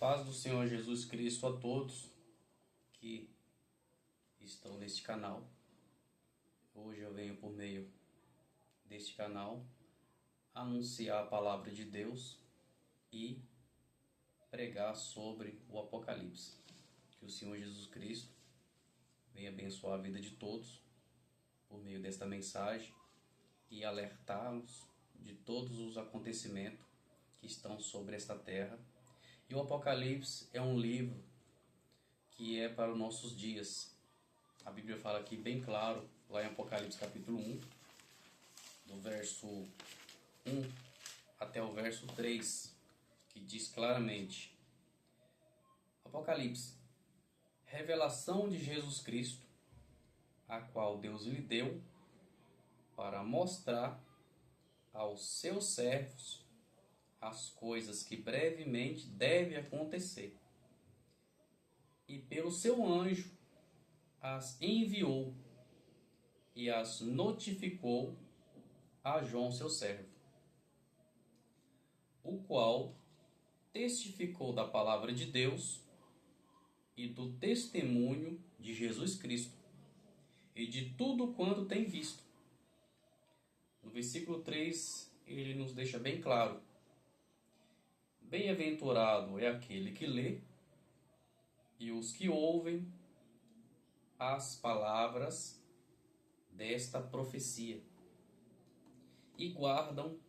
paz do Senhor Jesus Cristo a todos que estão neste canal. Hoje eu venho por meio deste canal anunciar a palavra de Deus e pregar sobre o Apocalipse. Que o Senhor Jesus Cristo venha abençoar a vida de todos por meio desta mensagem e alertá-los de todos os acontecimentos que estão sobre esta terra. E o Apocalipse é um livro que é para os nossos dias. A Bíblia fala aqui bem claro, lá em Apocalipse capítulo 1, do verso 1 até o verso 3, que diz claramente: Apocalipse, revelação de Jesus Cristo, a qual Deus lhe deu para mostrar aos seus servos as coisas que brevemente devem acontecer. E pelo seu anjo as enviou e as notificou a João, seu servo, o qual testificou da palavra de Deus e do testemunho de Jesus Cristo e de tudo quanto tem visto. No versículo 3, ele nos deixa bem claro: bem-aventurado é aquele que lê e os que ouvem as palavras desta profecia e guardam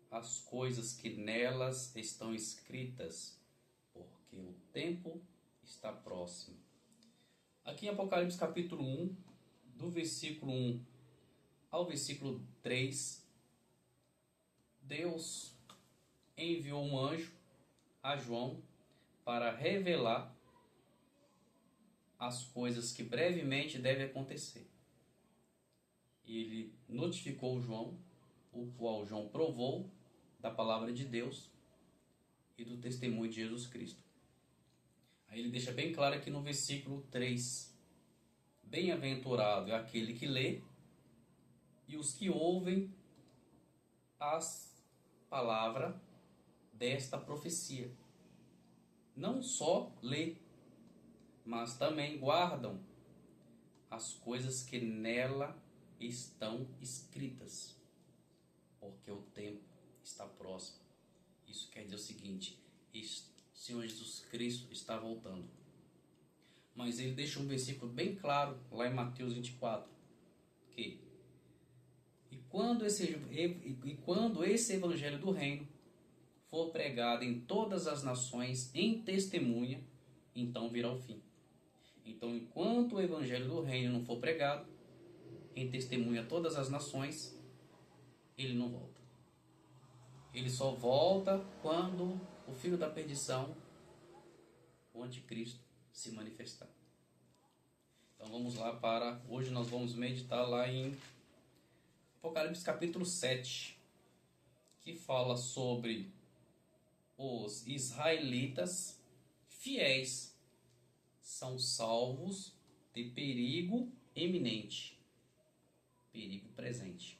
as coisas que nelas estão escritas, porque o tempo está próximo. Aqui em Apocalipse capítulo 1, do versículo 1 ao versículo 3, Deus enviou um anjo a João para revelar as coisas que brevemente devem acontecer. Ele notificou João, o qual João provou da palavra de Deus e do testemunho de Jesus Cristo. Aí ele deixa bem claro aqui no versículo 3: bem-aventurado é aquele que lê e os que ouvem as palavras desta profecia. Não só lê, mas também guardam as coisas que nela estão escritas, porque o tempo está próximo. Isso quer dizer o seguinte: o Senhor Jesus Cristo está voltando. Mas ele deixa um versículo bem claro lá em Mateus 24, que e quando esse evangelho do reino for pregado em todas as nações em testemunha, então virá o fim. Então, enquanto o evangelho do reino não for pregado em testemunha a todas as nações, ele não volta. Ele só volta quando o filho da perdição, o anticristo, se manifestar. Então vamos lá para... Hoje nós vamos meditar lá em Apocalipse capítulo 7, que fala sobre os israelitas fiéis são salvos de perigo iminente, perigo presente.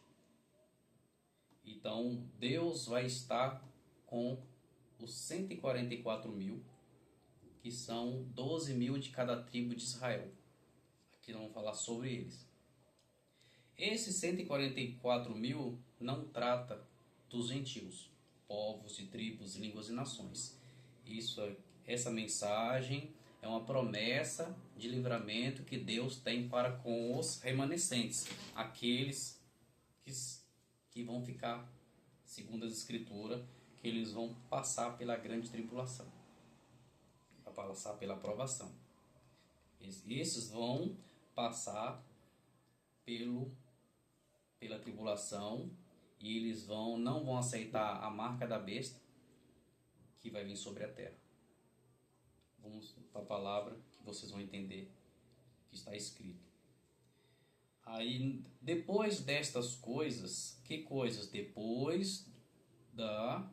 Então Deus vai estar com os 144 mil, que são 12 mil de cada tribo de Israel. Aqui nós vamos falar sobre eles. Esses 144 mil não trata dos gentios, povos de tribos, línguas e nações. Essa mensagem é uma promessa de livramento que Deus tem para com os remanescentes, aqueles que vão ficar, segundo as escrituras, que eles vão passar pela grande tribulação, para passar pela provação. Esses vão passar pela tribulação, e eles não vão aceitar a marca da besta que vai vir sobre a terra. Vamos para a palavra que vocês vão entender que está escrito. Aí, depois destas coisas, que coisas? Depois da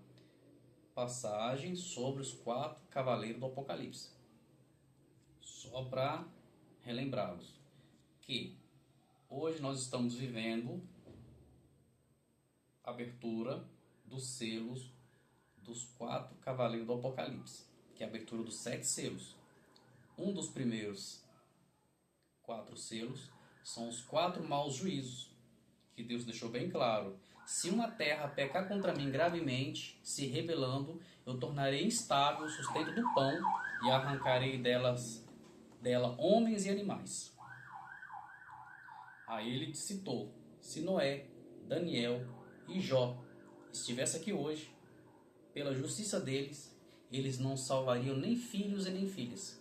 passagem sobre os 4 cavaleiros do Apocalipse. Só para relembrá-los que hoje nós estamos vivendo a abertura dos selos dos 4 cavaleiros do Apocalipse. que é a abertura dos 7 selos. Um dos primeiros 4 selos são os 4 maus juízos, que Deus deixou bem claro. Se uma terra pecar contra mim gravemente, se rebelando, eu tornarei instável o sustento do pão e arrancarei dela homens e animais. Aí ele citou, se Noé, Daniel e Jó estivessem aqui hoje, pela justiça deles, eles não salvariam nem filhos e nem filhas.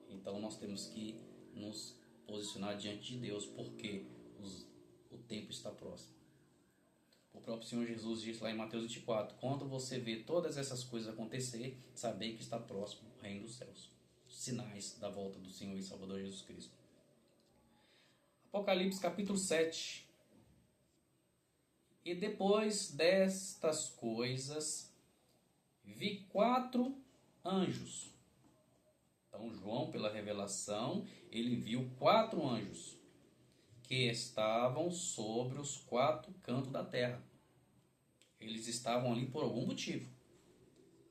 Então nós temos que nos posicionar diante de Deus, porque o tempo está próximo. O próprio Senhor Jesus disse lá em Mateus 24, quando você vê todas essas coisas acontecer, saber que está próximo o reino dos céus. Sinais da volta do Senhor e Salvador Jesus Cristo. Apocalipse capítulo 7. E depois destas coisas, vi 4 anjos. Então João, pela revelação, ele viu 4 anjos que estavam sobre os 4 cantos da terra. Eles estavam ali por algum motivo.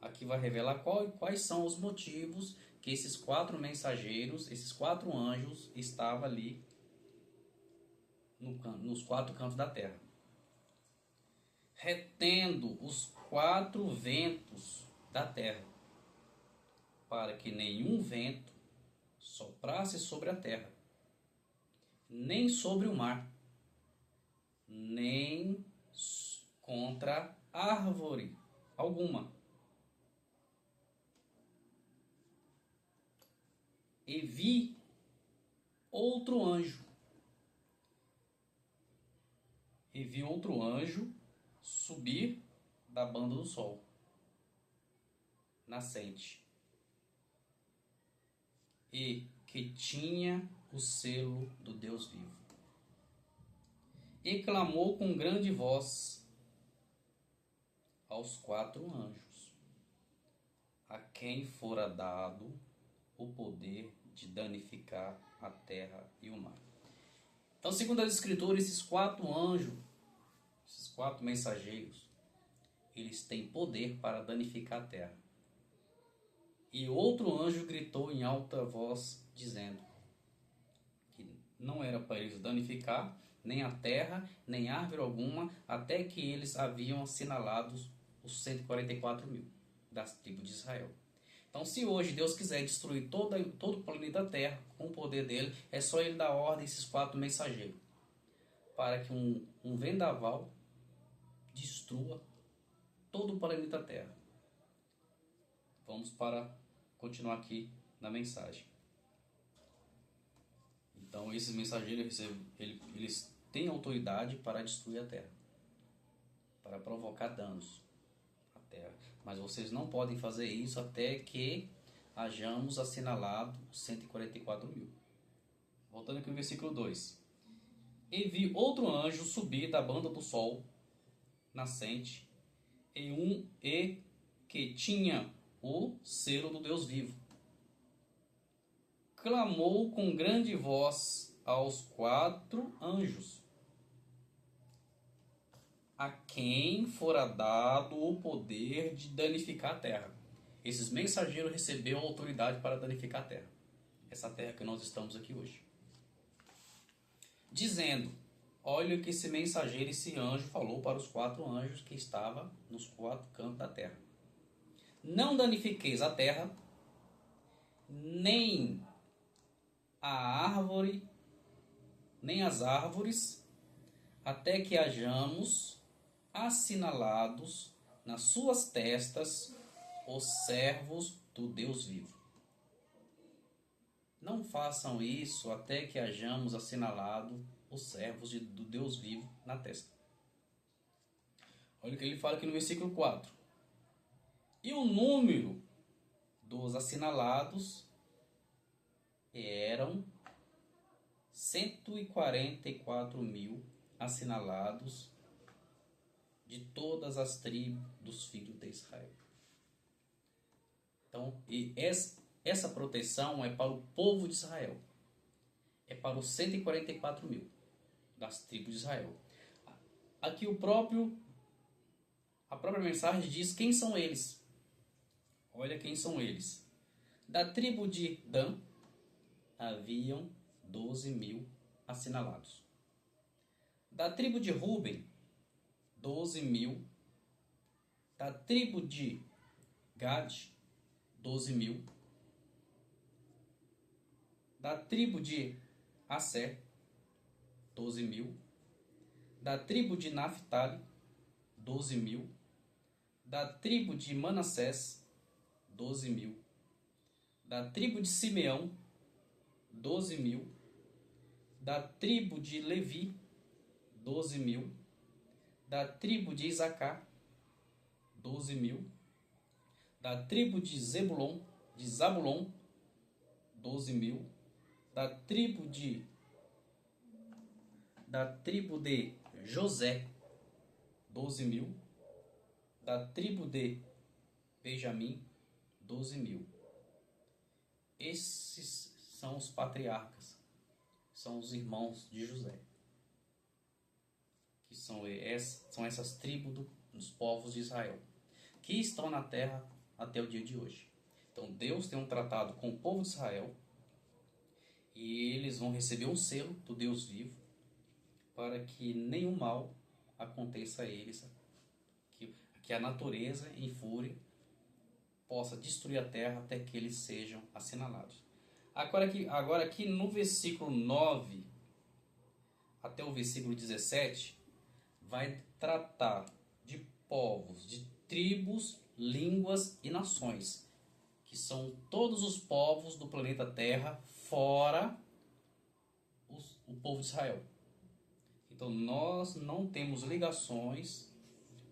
Aqui vai revelar quais são os motivos que esses 4 mensageiros, esses 4 anjos, estavam ali nos 4 cantos da terra. Retendo os 4 ventos da terra, para que nenhum vento soprasse sobre a terra, nem sobre o mar, nem contra árvore alguma. E vi outro anjo. Subir da banda do sol, nascente, e que tinha o selo do Deus vivo. E clamou com grande voz aos 4 anjos, a quem fora dado o poder de danificar a terra e o mar. Então, segundo as Escrituras, esses 4 anjos, esses 4 mensageiros, eles têm poder para danificar a terra. E outro anjo gritou em alta voz, dizendo que não era para eles danificar nem a terra, nem árvore alguma, até que eles haviam assinalado os 144 mil das tribos de Israel. Então, se hoje Deus quiser destruir todo o planeta Terra com o poder dele, é só ele dar ordem a esses 4 mensageiros, para que um vendaval destrua todo o planeta Terra. Vamos para continuar aqui na mensagem. Então, esses mensageiros, eles têm autoridade para destruir a Terra, para provocar danos à Terra. Mas vocês não podem fazer isso até que hajamos assinalado os 144 mil. Voltando aqui no versículo 2. E vi outro anjo subir da banda do sol nascente, e que tinha o selo do Deus vivo. Clamou com grande voz aos 4 anjos, a quem fora dado o poder de danificar a terra. Esses mensageiros receberam autoridade para danificar a terra. Essa terra que nós estamos aqui hoje. Dizendo, olha o que esse mensageiro, esse anjo falou para os 4 anjos que estavam nos 4 cantos da terra. Não danifiqueis a terra, nem a árvore, nem as árvores, até que hajamos assinalados nas suas testas os servos do Deus vivo. Não façam isso até que hajamos assinalado os servos do Deus vivo na testa. Olha o que ele fala aqui no versículo 4. E o número dos assinalados eram 144 mil assinalados de todas as tribos dos filhos de Israel. Então, essa proteção é para o povo de Israel. É para os 144 mil das tribos de Israel. Aqui a própria mensagem diz quem são eles. Olha quem são eles. Da tribo de Dan, haviam 12.000 assinalados. Da tribo de Ruben, 12.000. Da tribo de Gad, 12.000. Da tribo de Asser, 12.000. Da tribo de Naphtali, 12.000. Da tribo de Manassés, 12.000. Da tribo de Simeão, 12.000. Da tribo de Levi, 12.000. Da tribo de Isacar, 12.000. Da tribo de Zabulon, 12.000. Da tribo de José, 12.000. Da tribo de Benjamim, 12.000. Esses são os patriarcas, são os irmãos de José, que são essas tribos dos povos de Israel, que estão na terra até o dia de hoje. Então Deus tem um tratado com o povo de Israel, e eles vão receber um selo do Deus vivo, para que nenhum mal aconteça a eles, que a natureza em fúria possa destruir a terra até que eles sejam assinalados. Agora aqui no versículo 9 até o versículo 17, vai tratar de povos, de tribos, línguas e nações, que são todos os povos do planeta Terra, fora o povo de Israel. Então nós não temos ligações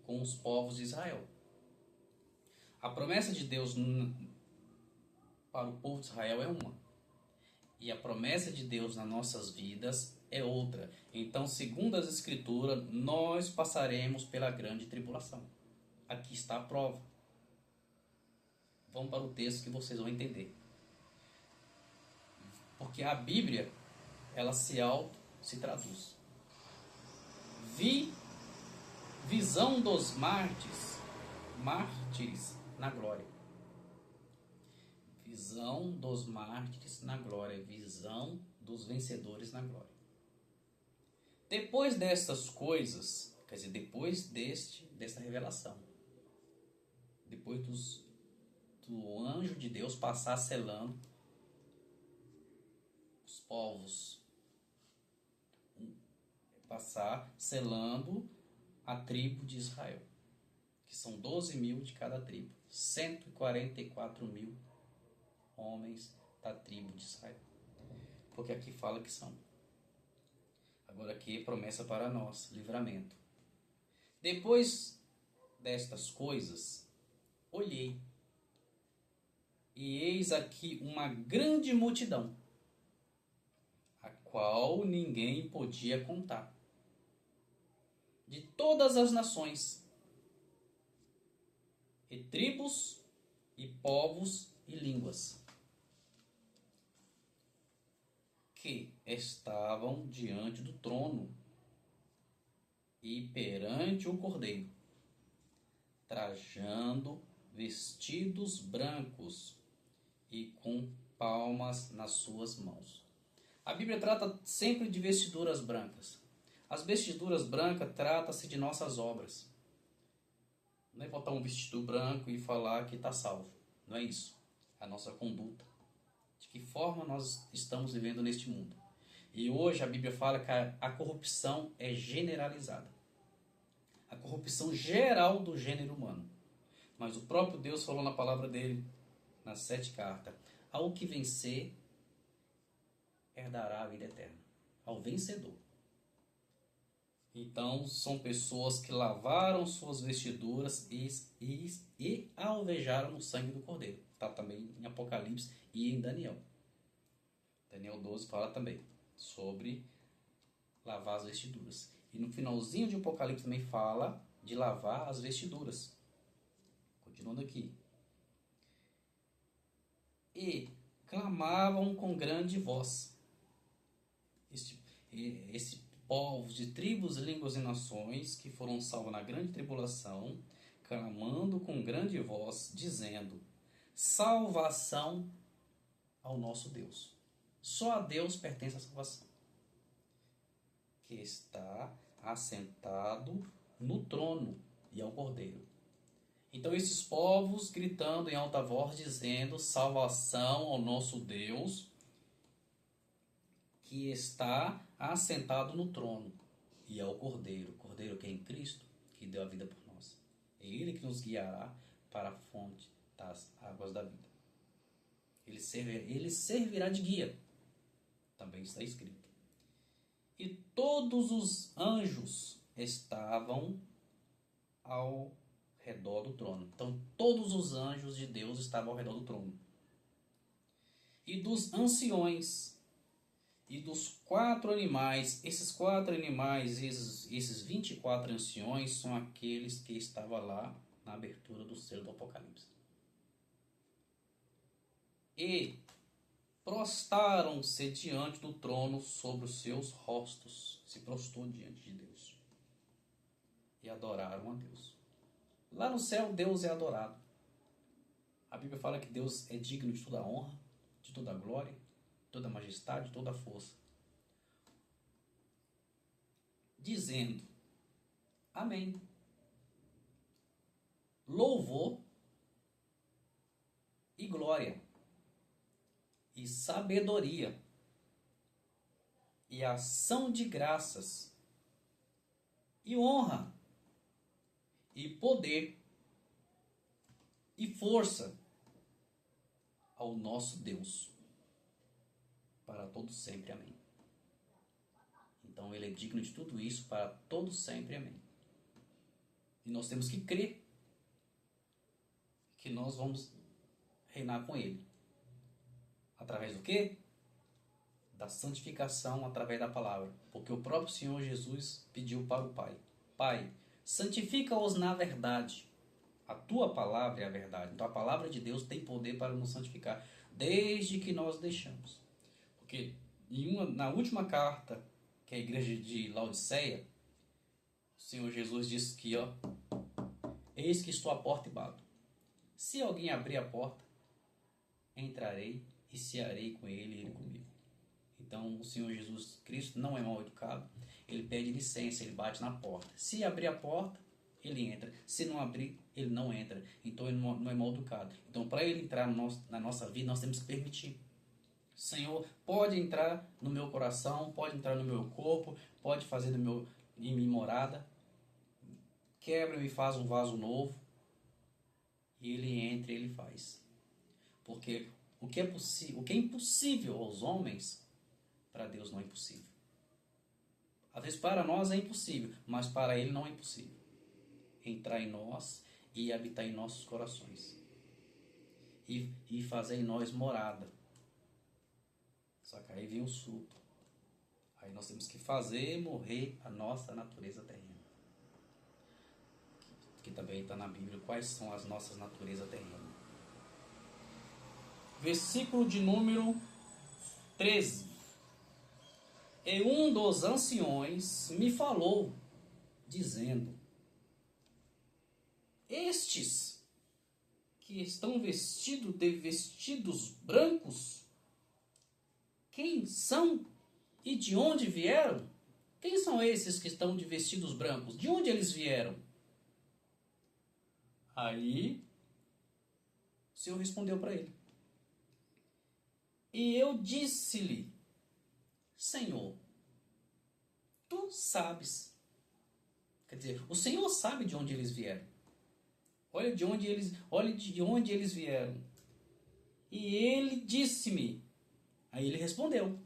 com os povos de Israel. A promessa de Deus para o povo de Israel é uma, e a promessa de Deus nas nossas vidas é outra. Então, segundo as Escrituras, nós passaremos pela grande tribulação. Aqui está a prova. Vamos para o texto que vocês vão entender. Porque a Bíblia, ela se traduz. Visão dos mártires na glória. Visão dos mártires na glória. Visão dos vencedores na glória. Depois destas coisas, quer dizer, depois desta revelação, depois do anjo de Deus passar selando os povos, passar selando a tribo de Israel, que são 12.000 de cada tribo, 144.000 homens da tribo de Israel, porque aqui fala que são. Agora aqui é promessa para nós, livramento. Depois destas coisas, olhei, e eis aqui uma grande multidão, a qual ninguém podia contar, de todas as nações, e tribos, e povos, e línguas, que estavam diante do trono e perante o Cordeiro, trajando vestidos brancos e com palmas nas suas mãos. A Bíblia trata sempre de vestiduras brancas. As vestiduras brancas trata-se de nossas obras. Não é botar um vestido branco e falar que está salvo. Não é isso. É a nossa conduta. De que forma nós estamos vivendo neste mundo. E hoje a Bíblia fala que a corrupção é generalizada. A corrupção geral do gênero humano. Mas o próprio Deus falou na palavra dele, nas 7 cartas, ao que vencer, herdará a vida eterna. Ao vencedor. Então, são pessoas que lavaram suas vestiduras e alvejaram o sangue do Cordeiro. Está também em Apocalipse e em Daniel. Daniel 12 fala também sobre lavar as vestiduras. E no finalzinho de Apocalipse também fala de lavar as vestiduras. Continuando aqui. E clamavam com grande voz. Esse povos de tribos, línguas e nações que foram salvos na grande tribulação, clamando com grande voz, dizendo: salvação ao nosso Deus. Só a Deus pertence a salvação, que está assentado no trono e ao Cordeiro. Então esses povos gritando em alta voz, dizendo salvação ao nosso Deus, que está assentado no trono e ao Cordeiro. Cordeiro que é em Cristo, que deu a vida por nós. É Ele que nos guiará para a fonte das águas da vida. Ele servirá de guia. Também está escrito. E todos os anjos estavam ao redor do trono. Então, todos os anjos de Deus estavam ao redor do trono. E dos anciões, e dos 4 animais, esses 4 animais, esses 24 anciões, são aqueles que estavam lá na abertura do selo do Apocalipse. E prostaram-se diante do trono sobre os seus rostos, se prostrou diante de Deus e adoraram a Deus. Lá no céu, Deus é adorado. A Bíblia fala que Deus é digno de toda a honra, de toda a glória, toda a majestade, toda a força. Dizendo, amém. Louvor e glória e sabedoria e ação de graças e honra e poder e força ao nosso Deus para todo sempre, amém. Então ele é digno de tudo isso para todo sempre, amém. E nós temos que crer que nós vamos reinar com ele. Através do quê? Da santificação através da palavra. Porque o próprio Senhor Jesus pediu para o Pai: Pai, santifica-os na verdade. A tua palavra é a verdade. Então a palavra de Deus tem poder para nos santificar, desde que nós deixamos. Porque na última carta, que é a igreja de Laodiceia, o Senhor Jesus disse que, eis que estou à porta e bato. Se alguém abrir a porta, entrarei e cearei com ele e ele comigo. Então o Senhor Jesus Cristo não é mal educado, ele pede licença, ele bate na porta. Se abrir a porta, ele entra. Se não abrir, ele não entra. Então ele não é mal educado. Então para ele entrar na nossa vida, nós temos que permitir. Senhor, pode entrar no meu coração, pode entrar no meu corpo, pode fazer em minha morada. Quebra e faz um vaso novo. E ele entra e ele faz. Porque o que é impossível aos homens, para Deus não é impossível. Às vezes para nós é impossível, mas para ele não é impossível. Entrar em nós e habitar em nossos corações. E fazer em nós morada. Só que aí vem o surto. Aí nós temos que fazer morrer a nossa natureza terrena. Que também está na Bíblia. Quais são as nossas naturezas terrenas? Versículo de número 13. E um dos anciões me falou, dizendo: estes que estão vestidos de vestidos brancos, quem são e de onde vieram? Quem são esses que estão de vestidos brancos? De onde eles vieram? Aí o Senhor respondeu para ele. E eu disse-lhe: Senhor, tu sabes. Quer dizer, o Senhor sabe de onde eles vieram. Olha de onde eles vieram. E ele disse-me. Aí ele respondeu: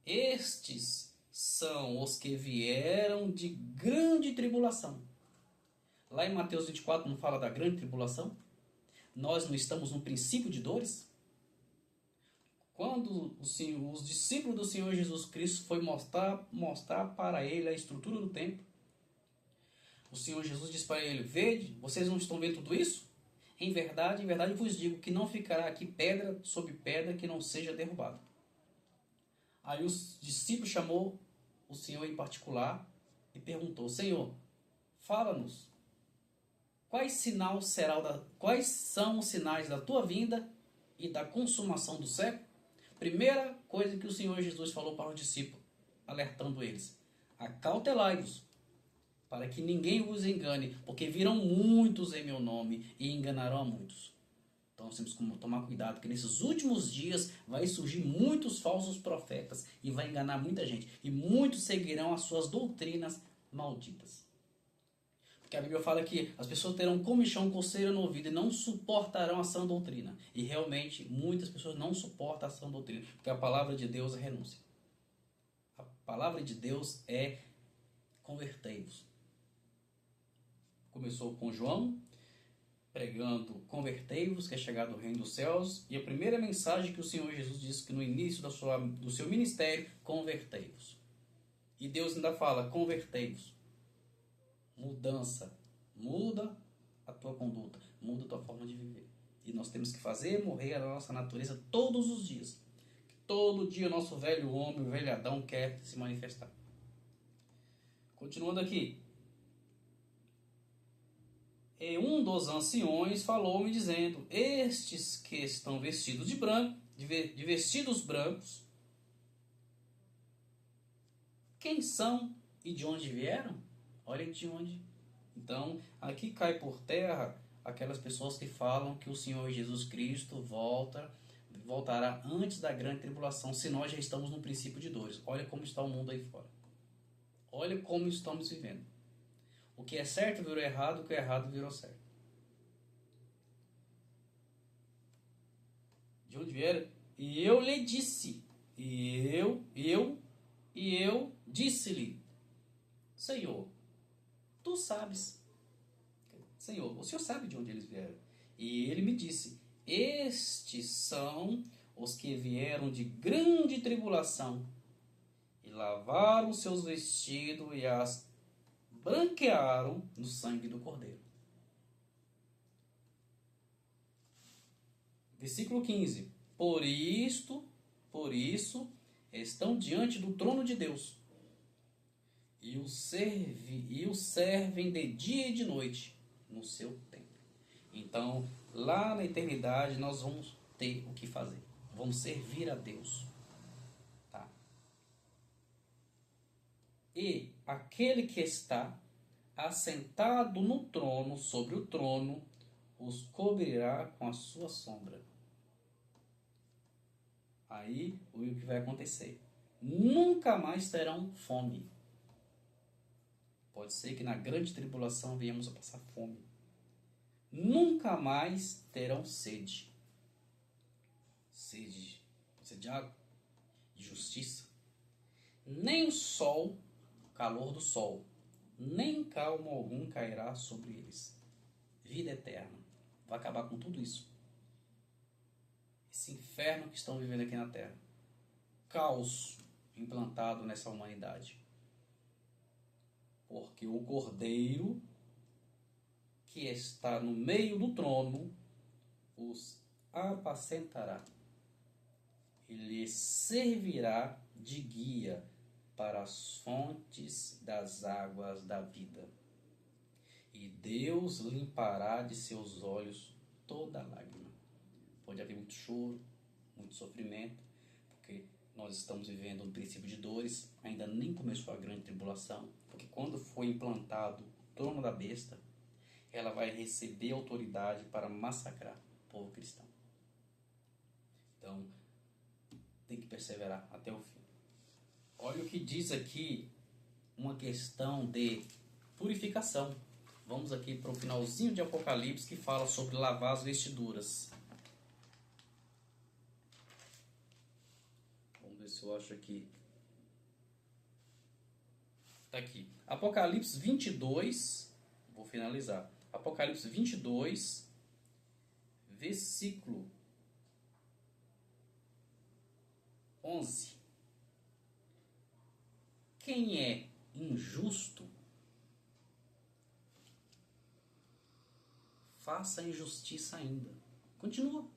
estes são os que vieram de grande tribulação. Lá em Mateus 24 não fala da grande tribulação? Nós não estamos no princípio de dores? Quando os discípulos do Senhor Jesus Cristo foi mostrar para ele a estrutura do templo, o Senhor Jesus disse para ele: vede, vocês não estão vendo tudo isso? Em verdade vos digo que não ficará aqui pedra sobre pedra que não seja derrubada. Aí os discípulos chamou o Senhor em particular e perguntou: Senhor, fala-nos, Quais são os sinais da tua vinda e da consumação do século? Primeira coisa que o Senhor Jesus falou para os discípulos, alertando eles: acautelai-vos, para que ninguém vos engane, porque virão muitos em meu nome e enganarão a muitos. Então nós temos que tomar cuidado, porque nesses últimos dias vai surgir muitos falsos profetas e vai enganar muita gente. E muitos seguirão as suas doutrinas malditas. Porque a Bíblia fala que as pessoas terão comichão, coceira no ouvido e não suportarão a sã doutrina. E realmente muitas pessoas não suportam a sã doutrina, porque a palavra de Deus é renúncia. A palavra de Deus é convertei-vos. Começou com João, pregando convertei-vos, que é chegado o reino dos céus. E a primeira mensagem que o Senhor Jesus disse que no início do seu ministério, convertei-vos. E Deus ainda fala, convertei-vos. Mudança. Muda a tua conduta, muda a tua forma de viver. E nós temos que fazer morrer a nossa natureza todos os dias. Todo dia o nosso velho homem, o velho Adão quer se manifestar. Continuando aqui. E um dos anciões falou-me dizendo, estes que estão vestidos de branco, de vestidos brancos, quem são e de onde vieram? Olhem de onde. Então, aqui cai por terra aquelas pessoas que falam que o Senhor Jesus Cristo voltará antes da grande tribulação, se nós já estamos no princípio de dores. Olha como está o mundo aí fora. Olha como estamos vivendo. O que é certo virou errado, o que é errado virou certo. De onde vieram? E eu lhe disse, e eu disse-lhe, Senhor, tu sabes. Senhor, o Senhor sabe de onde eles vieram. E ele me disse, estes são os que vieram de grande tribulação e lavaram seus vestidos e as branquearam no sangue do Cordeiro. Versículo 15. Por isso, estão diante do trono de Deus e o servem de dia e de noite no seu templo. Então, lá na eternidade, nós vamos ter o que fazer. Vamos servir a Deus. Tá? E aquele que está assentado no trono, sobre o trono, os cobrirá com a sua sombra. Aí, o que vai acontecer? Nunca mais terão fome. Pode ser que na grande tribulação venhamos a passar fome. Nunca mais terão sede. Sede de água, de justiça. Nem o sol, calor do sol, nem calmo algum cairá sobre eles. Vida eterna. Vai acabar com tudo isso. Esse inferno que estão vivendo aqui na Terra. Caos implantado nessa humanidade. Porque o Cordeiro que está no meio do trono os apacentará. Ele servirá de guia para as fontes das águas da vida. E Deus limpará de seus olhos toda lágrima. Pode haver muito choro, muito sofrimento, porque nós estamos vivendo um princípio de dores, ainda nem começou a grande tribulação, porque quando foi implantado o trono da besta, ela vai receber autoridade para massacrar o povo cristão. Então, tem que perseverar até o fim. Olha o que diz aqui uma questão de purificação. Vamos aqui para o finalzinho de Apocalipse que fala sobre lavar as vestiduras. Vamos ver se eu acho aqui. Está aqui. Apocalipse 22. Vou finalizar. Apocalipse 22, versículo 11. Quem é injusto, faça injustiça ainda. Continua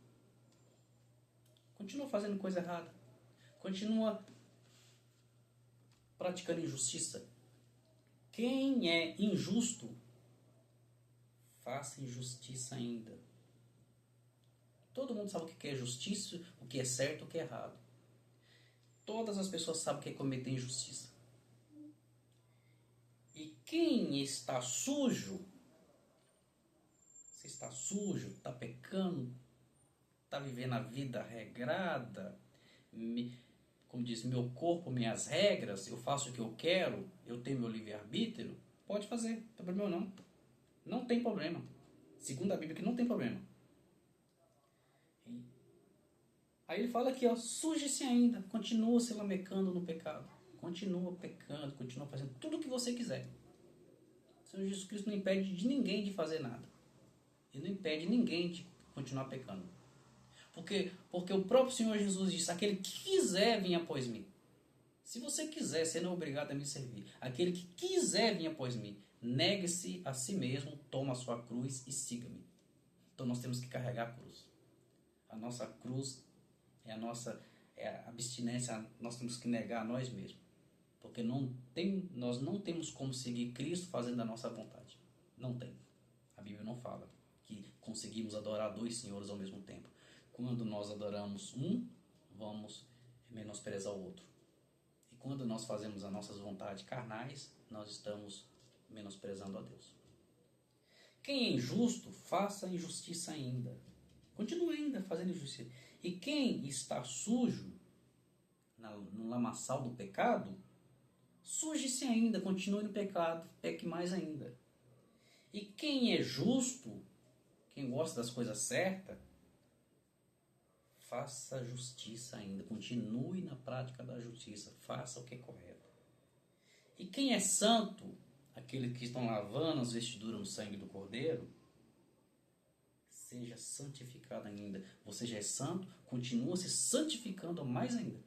fazendo coisa errada. Continua praticando injustiça. Quem é injusto, faça injustiça ainda. Todo mundo sabe o que é justiça, o que é certo e o que é errado. Todas as pessoas sabem o que é cometer injustiça. E quem está sujo, você está sujo, está pecando, está vivendo a vida regrada, como diz, meu corpo, minhas regras, eu faço o que eu quero, eu tenho meu livre-arbítrio, pode fazer, não tem problema não. Não tem problema. Segundo a Bíblia, que não tem problema. Aí ele fala aqui, ó, suje-se ainda, continua se lamecando no pecado, continua pecando, continua fazendo tudo o que você quiser. O Senhor Jesus Cristo não impede de ninguém de fazer nada. Ele não impede ninguém de continuar pecando. Porque o próprio Senhor Jesus disse, aquele que quiser vir após mim. Se você quiser, você não é obrigado a me servir. Aquele que quiser vir após mim, negue-se a si mesmo, toma a sua cruz e siga-me. Então nós temos que carregar a cruz. A nossa cruz é a abstinência, nós temos que negar a nós mesmos. Porque nós não temos como seguir Cristo fazendo a nossa vontade. Não tem. A Bíblia não fala que conseguimos adorar dois senhores ao mesmo tempo. Quando nós adoramos um, vamos menosprezar o outro. E quando nós fazemos as nossas vontades carnais, nós estamos menosprezando a Deus. Quem é injusto, faça injustiça ainda. Continue ainda fazendo injustiça. E quem está sujo, no lamaçal do pecado, suje-se ainda, continue no pecado, peque mais ainda. E quem é justo, quem gosta das coisas certas, faça justiça ainda, continue na prática da justiça, faça o que é correto. E quem é santo, aqueles que estão lavando as vestiduras no sangue do Cordeiro, seja santificado ainda. Você já é santo, continua se santificando mais ainda.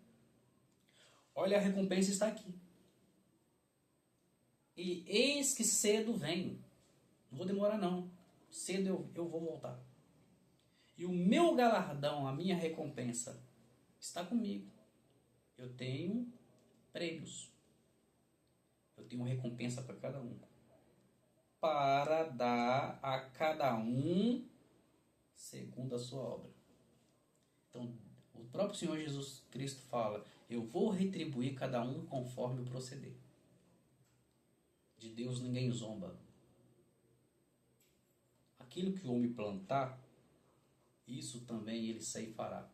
Olha, a recompensa está aqui. E eis que cedo venho. Não vou demorar não. Cedo eu vou voltar. E o meu galardão, a minha recompensa, está comigo. Eu tenho prêmios. Eu tenho recompensa para cada um. Para dar a cada um segundo a sua obra. Então, o próprio Senhor Jesus Cristo fala, eu vou retribuir cada um conforme o proceder. De Deus ninguém zomba. Aquilo que o homem plantar, isso também ele ceifará.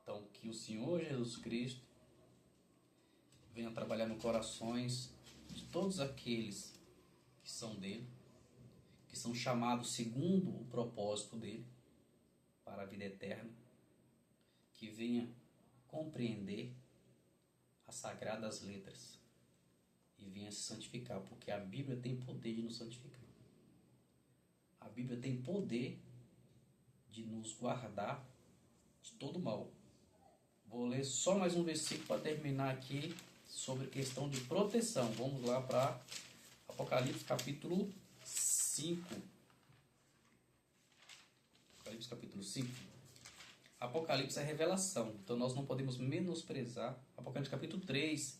Então, que o Senhor Jesus Cristo venha trabalhar nos corações de todos aqueles que são dele, que são chamados segundo o propósito dele, para a vida eterna, que venha compreender as sagradas letras e venha se santificar, porque a Bíblia tem poder de nos santificar. A Bíblia tem poder de nos guardar de todo mal. Vou ler só mais um versículo para terminar aqui sobre questão de proteção. Vamos lá para Apocalipse capítulo 5. Apocalipse capítulo 5. Apocalipse é revelação, então nós não podemos menosprezar. Apocalipse capítulo 3.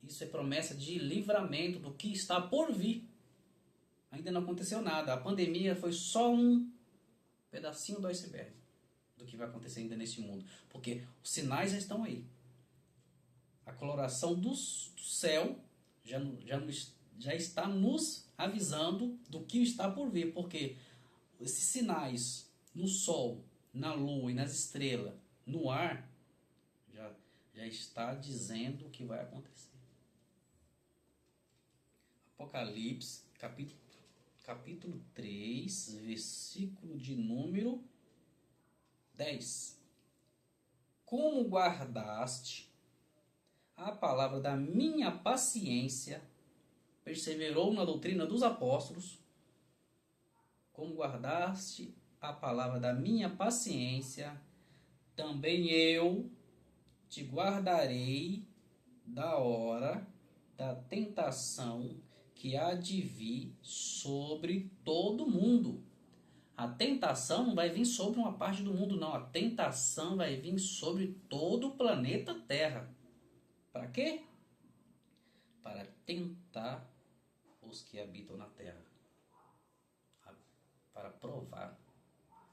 Isso é promessa de livramento do que está por vir. Ainda não aconteceu nada. A pandemia foi só um pedacinho do iceberg do que vai acontecer ainda neste mundo. Porque os sinais já estão aí. A coloração do céu já está nos avisando do que está por vir. Porque esses sinais no sol, na lua e nas estrelas, no ar, já está dizendo o que vai acontecer. Apocalipse, capítulo 3, versículo de número 10. Como guardaste a palavra da minha paciência, perseverou na doutrina dos apóstolos, como guardaste a palavra da minha paciência, também eu te guardarei da hora da tentação que há de vir sobre todo mundo. A tentação não vai vir sobre uma parte do mundo, não. A tentação vai vir sobre todo o planeta Terra. Para quê? Para tentar os que habitam na Terra. para provar,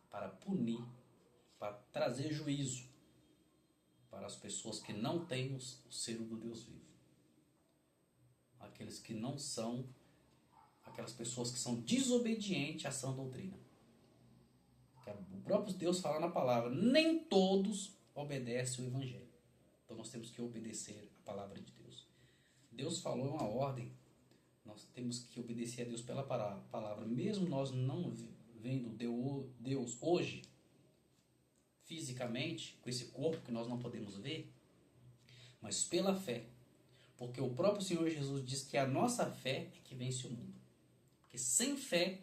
para punir, para trazer juízo para as pessoas que não têm o selo do Deus vivo. Aqueles que não são, aquelas pessoas que são desobedientes à sã doutrina. O próprio Deus fala na palavra, nem todos obedecem o Evangelho. Então nós temos que obedecer a palavra de Deus. Deus falou uma ordem, nós temos que obedecer a Deus pela palavra. Mesmo nós não vendo Deus hoje, fisicamente, com esse corpo que nós não podemos ver, mas pela fé. Porque o próprio Senhor Jesus diz que a nossa fé é que vence o mundo. Porque sem fé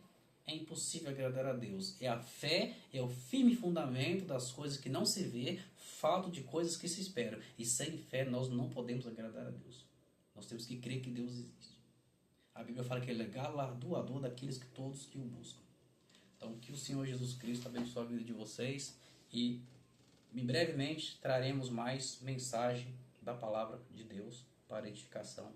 é impossível agradar a Deus. A fé é o firme fundamento das coisas que não se vê, fato de coisas que se esperam. E sem fé nós não podemos agradar a Deus. Nós temos que crer que Deus existe. A Bíblia fala que Ele é galardoador daqueles que todos que o buscam. Então que o Senhor Jesus Cristo abençoe a vida de vocês e brevemente traremos mais mensagem da palavra de Deus para a edificação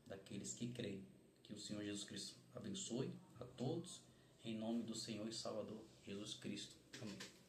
daqueles que creem. Que o Senhor Jesus Cristo abençoe a todos, em nome do Senhor e Salvador Jesus Cristo. Amém.